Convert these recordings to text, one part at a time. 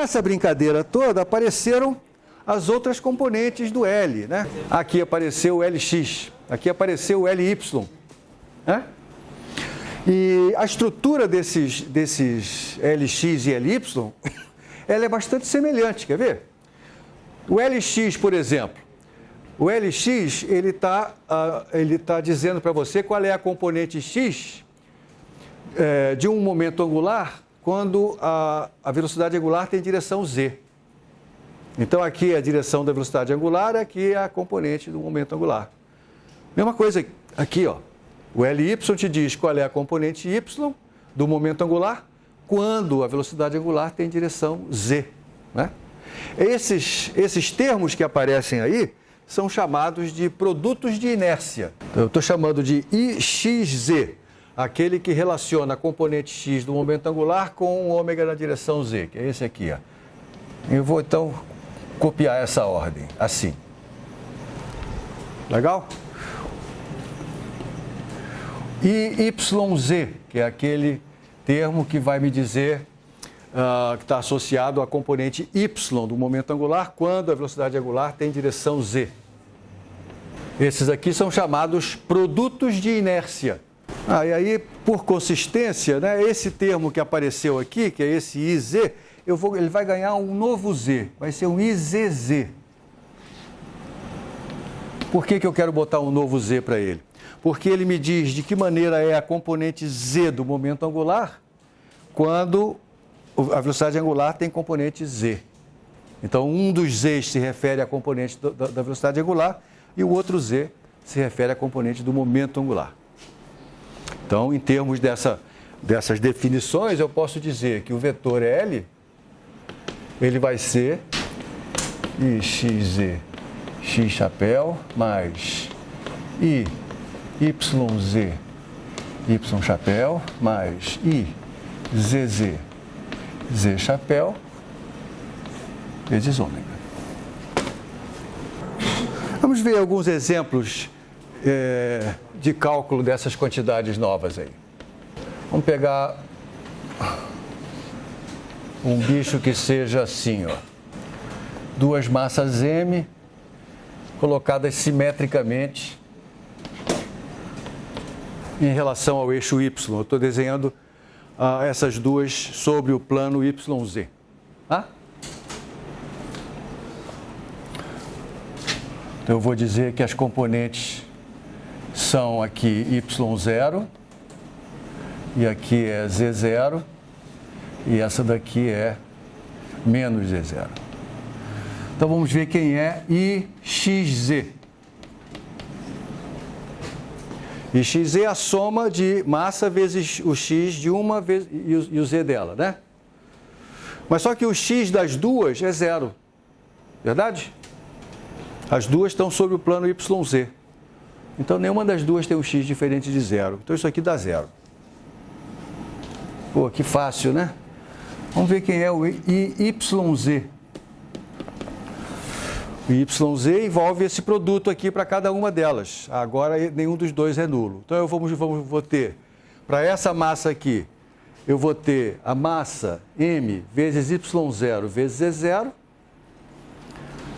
nessa brincadeira toda apareceram as outras componentes do L, né? Aqui apareceu o Lx, aqui apareceu o Ly, né? E a estrutura desses Lx e Ly, ela é bastante semelhante, quer ver? O Lx, por exemplo, o Lx, ele tá dizendo para você qual é a componente x de um momento angular quando a velocidade angular tem direção z. Então, aqui é a direção da velocidade angular, aqui é a componente do momento angular. Mesma coisa aqui, ó. O Ly te diz qual é a componente y do momento angular quando a velocidade angular tem direção z, né? Esses termos que aparecem aí são chamados de produtos de inércia. Eu estou chamando de IXZ, aquele que relaciona a componente x do momento angular com o ômega na direção z, que é esse aqui, ó. Eu vou, então, copiar essa ordem, assim. Legal? E YZ, que é aquele termo que vai me dizer que está associado à componente y do momento angular quando a velocidade angular tem direção z. Esses aqui são chamados produtos de inércia. E aí, por consistência, né, esse termo que apareceu aqui, que é esse IZ, ele vai ganhar um novo Z, vai ser um IZZ. Por que eu quero botar um novo Z para ele? Porque ele me diz de que maneira é a componente Z do momento angular quando a velocidade angular tem componente Z. Então, um dos Z's se refere à componente da velocidade angular e o outro Z se refere à componente do momento angular. Então, em termos dessas definições, eu posso dizer que o vetor L, ele vai ser IXZ, X chapéu, mais YZ, Y chapéu, mais IZZ, Z chapéu, vezes ômega. Vamos ver alguns exemplos de cálculo dessas quantidades novas aí. Vamos pegar um bicho que seja assim, ó. Duas massas M colocadas simetricamente em relação ao eixo Y. Eu estou desenhando essas duas sobre o plano YZ. Tá? Então, eu vou dizer que as componentes são aqui Y0, e aqui é Z0, e essa daqui é menos Z0. Então, vamos ver quem é IXZ. IXZ é a soma de massa vezes o X de uma vez e o Z dela, né? Mas só que o X das duas é zero, verdade? As duas estão sobre o plano YZ. Então, nenhuma das duas tem um X diferente de zero. Então, isso aqui dá zero. Pô, que fácil, né? Vamos ver quem é o YZ. O YZ envolve esse produto aqui para cada uma delas. Agora, nenhum dos dois é nulo. Então, eu vou ter, para essa massa aqui, eu vou ter a massa M vezes Y0 vezes Z0.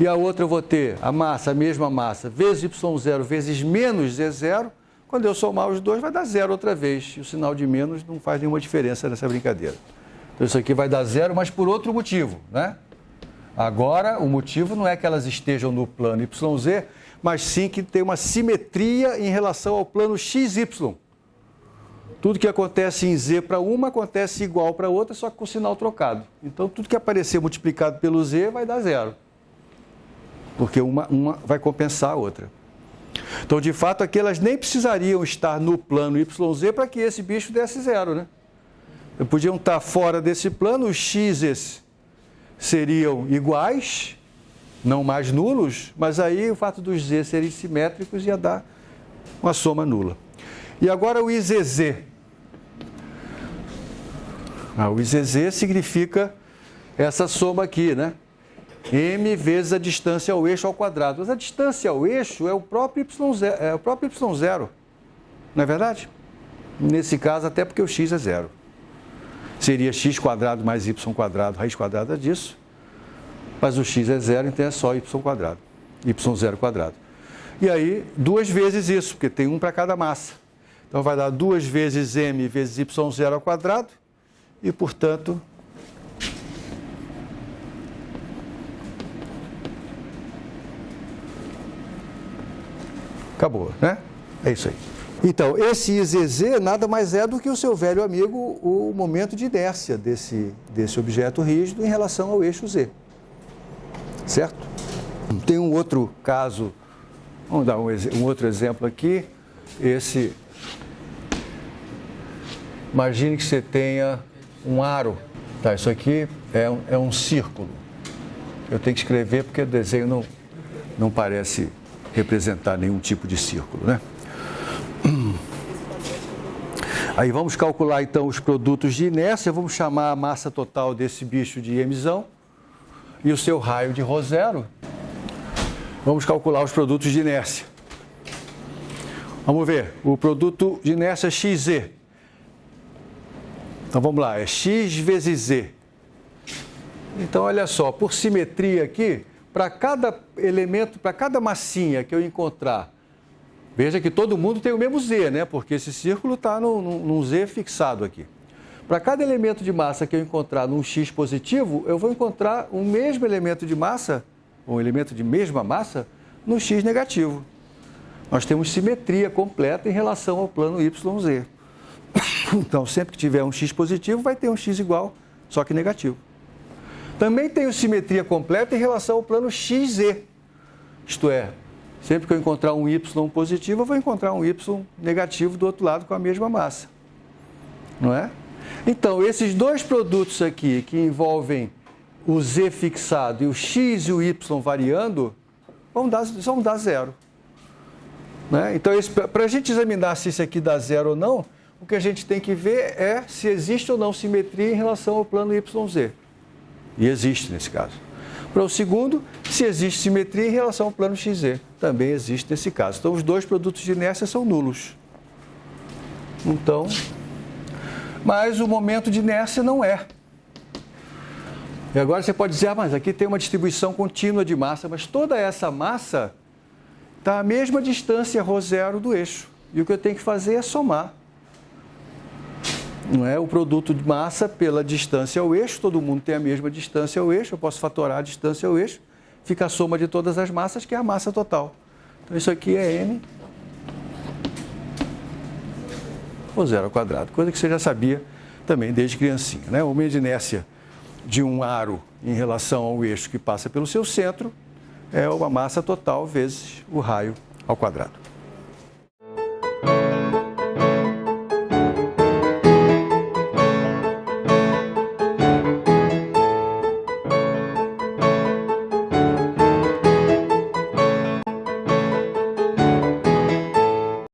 E a outra eu vou ter a mesma massa, vezes Y0 vezes menos Z0. Quando eu somar os dois, vai dar zero outra vez. E o sinal de menos não faz nenhuma diferença nessa brincadeira. Então, isso aqui vai dar zero, mas por outro motivo, né? Agora, o motivo não é que elas estejam no plano YZ, mas sim que tem uma simetria em relação ao plano XY. Tudo que acontece em Z para uma, acontece igual para outra, só que com o sinal trocado. Então, tudo que aparecer multiplicado pelo Z vai dar zero. Porque uma vai compensar a outra. Então, de fato, aqui elas nem precisariam estar no plano YZ para que esse bicho desse zero, né? Podiam estar fora desse plano, os x's seriam iguais, não mais nulos, mas aí o fato dos z serem simétricos ia dar uma soma nula. E agora o IZZ. O IZZ significa essa soma aqui, né? M vezes a distância ao eixo ao quadrado. Mas a distância ao eixo é o próprio Y0, não é verdade? Nesse caso, até porque o x é zero. seria x quadrado mais y quadrado, raiz quadrada disso. Mas o x é zero, então é só y quadrado, y0 quadrado. E aí, 2 vezes isso, porque tem 1 para cada massa. Então, vai dar 2 vezes m vezes y0 ao quadrado e, portanto, acabou, né? É isso aí. Então, esse IZZ nada mais é do que o seu velho amigo, o momento de inércia desse objeto rígido em relação ao eixo Z. Certo? Tem um outro caso, vamos dar um outro exemplo aqui. Imagine que você tenha um aro. Tá, isso aqui é um círculo. Eu tenho que escrever porque o desenho não parece representar nenhum tipo de círculo, né? Aí vamos calcular então os produtos de inércia, vamos chamar a massa total desse bicho de mzão e o seu raio de ρ0. Vamos calcular os produtos de inércia. Vamos ver, o produto de inércia xz. Então vamos lá, é x vezes z. Então olha só, por simetria aqui, para cada elemento, para cada massinha que eu encontrar, veja que todo mundo tem o mesmo z, né? Porque esse círculo está num z fixado aqui. Para cada elemento de massa que eu encontrar num x positivo, eu vou encontrar o mesmo elemento de massa, um elemento de mesma massa, no x negativo. Nós temos simetria completa em relação ao plano YZ. Então, sempre que tiver um x positivo, vai ter um x igual, só que negativo. Também tenho simetria completa em relação ao plano XZ. Isto é, sempre que eu encontrar um y positivo, eu vou encontrar um y negativo do outro lado com a mesma massa. Não é? Então, esses dois produtos aqui, que envolvem o z fixado e o x e o y variando, vão dar zero. Né? Então, para a gente examinar se isso aqui dá zero ou não, o que a gente tem que ver é se existe ou não simetria em relação ao plano YZ. E existe nesse caso. Para o segundo, se existe simetria em relação ao plano XZ. Também existe nesse caso. Então, os dois produtos de inércia são nulos. Então, mas o momento de inércia não é. E agora você pode dizer, mas aqui tem uma distribuição contínua de massa, mas toda essa massa está à mesma distância ρ0 do eixo. E o que eu tenho que fazer é somar. Não é o produto de massa pela distância ao eixo, todo mundo tem a mesma distância ao eixo, eu posso fatorar a distância ao eixo, fica a soma de todas as massas, que é a massa total. Então, isso aqui é m ρ0 ao quadrado, coisa que você já sabia também desde criancinha, né? O momento de inércia de um aro em relação ao eixo que passa pelo seu centro é uma massa total vezes o raio ao quadrado.